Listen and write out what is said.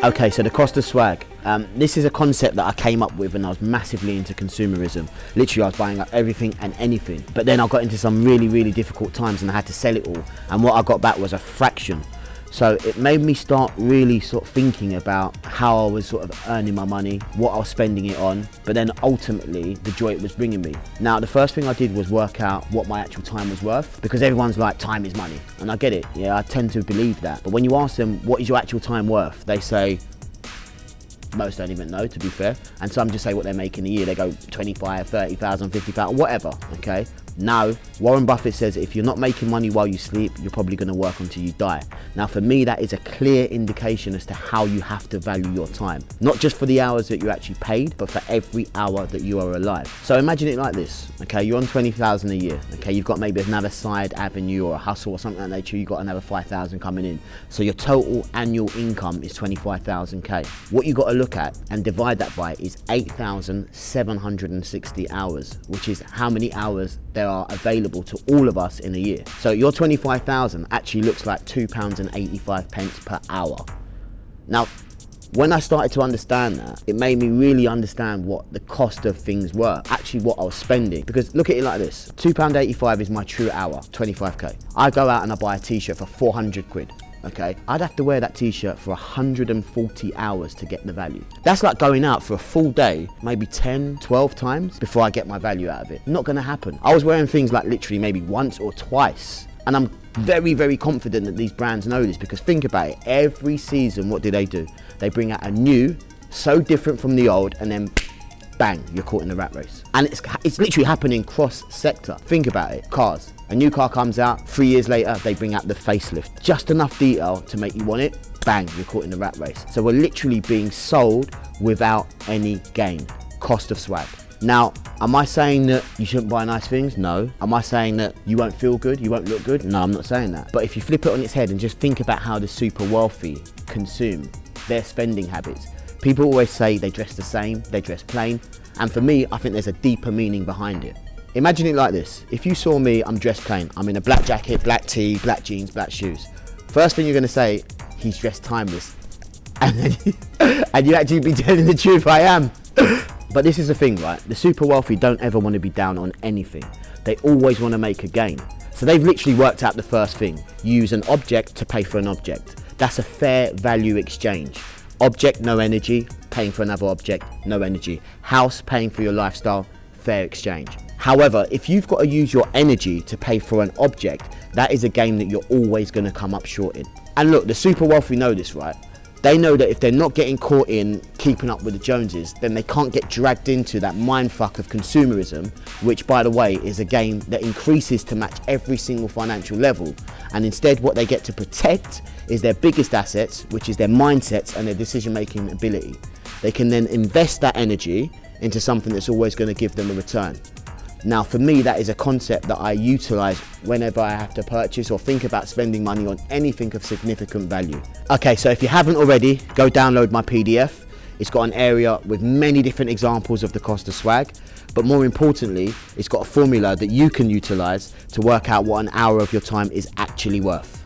Okay, so the cost of swag. This is a concept that I came up with when I was massively into consumerism. Literally, I was buying up everything and anything. But then I got into some really, really difficult times and I had to sell it all. And what I got back was a fraction. So it made me start really sort of thinking about how I was sort of earning my money, what I was spending it on, but then ultimately the joy it was bringing me. Now, the first thing I did was work out what my actual time was worth, because everyone's like, time is money. And I get it, yeah, I tend to believe that. But when you ask them, what is your actual time worth? They say, most don't even know, to be fair. And some just say what they're making a year. They go 25, 30,000, 50,000, whatever, okay? Now, Warren Buffett says if you're not making money while you sleep, you're probably going to work until you die. Now, for me, that is a clear indication as to how you have to value your time. Not just for the hours that you're actually paid, but for every hour that you are alive. So imagine it like this, okay? You're on 20,000 a year, okay? You've got maybe another side avenue or a hustle or something like that nature. You've got another 5,000 coming in. So your total annual income is 25,000K. What you got to look at and divide that by is 8,760 hours, which is how many hours there are available to all of us in a year. So your 25,000 actually looks like £2.85 per hour. Now, when I started to understand that, it made me really understand what the cost of things were, actually what I was spending. Because look at it like this, £2.85 is my true hour, 25K. I go out and I buy a t-shirt for 400 quid. Okay, I'd have to wear that t-shirt for 140 hours to get the value. That's like going out for a full day, maybe 10, 12 times before I get my value out of it. Not gonna happen. I was wearing things like literally maybe once or twice. And I'm very, very confident that these brands know this, because think about it, every season, what do? They bring out a new, so different from the old, and then bang, you're caught in the rat race. And it's literally happening cross-sector. Think about it, cars. A new car comes out, 3 years later, they bring out the facelift. Just enough detail to make you want it, bang, you're caught in the rat race. So we're literally being sold without any gain. Cost of swag. Now, am I saying that you shouldn't buy nice things? No. Am I saying that you won't feel good, you won't look good? No, I'm not saying that. But if you flip it on its head and just think about how the super wealthy consume their spending habits, people always say they dress the same, they dress plain. And for me, I think there's a deeper meaning behind it. Imagine it like this. If you saw me, I'm dressed plain. I'm in a black jacket, black tee, black jeans, black shoes. First thing you're gonna say, he's dressed timeless. And you actually be telling the truth, I am. But this is the thing, right? The super wealthy don't ever want to be down on anything. They always want to make a gain. So they've literally worked out the first thing. Use an object to pay for an object. That's a fair value exchange. Object, no energy. Paying for another object, no energy. House, paying for your lifestyle, fair exchange. However, if you've got to use your energy to pay for an object, that is a game that you're always going to come up short in. And look, the super wealthy know this, right? They know that if they're not getting caught in keeping up with the Joneses, then they can't get dragged into that mindfuck of consumerism, which, by the way, is a game that increases to match every single financial level. And instead, what they get to protect is their biggest assets, which is their mindsets and their decision-making ability. They can then invest that energy into something that's always going to give them a return. Now, for me, that is a concept that I utilize whenever I have to purchase or think about spending money on anything of significant value. Okay, so if you haven't already, go download my PDF. It's got an area with many different examples of the cost of swag, but more importantly, it's got a formula that you can utilize to work out what an hour of your time is actually worth.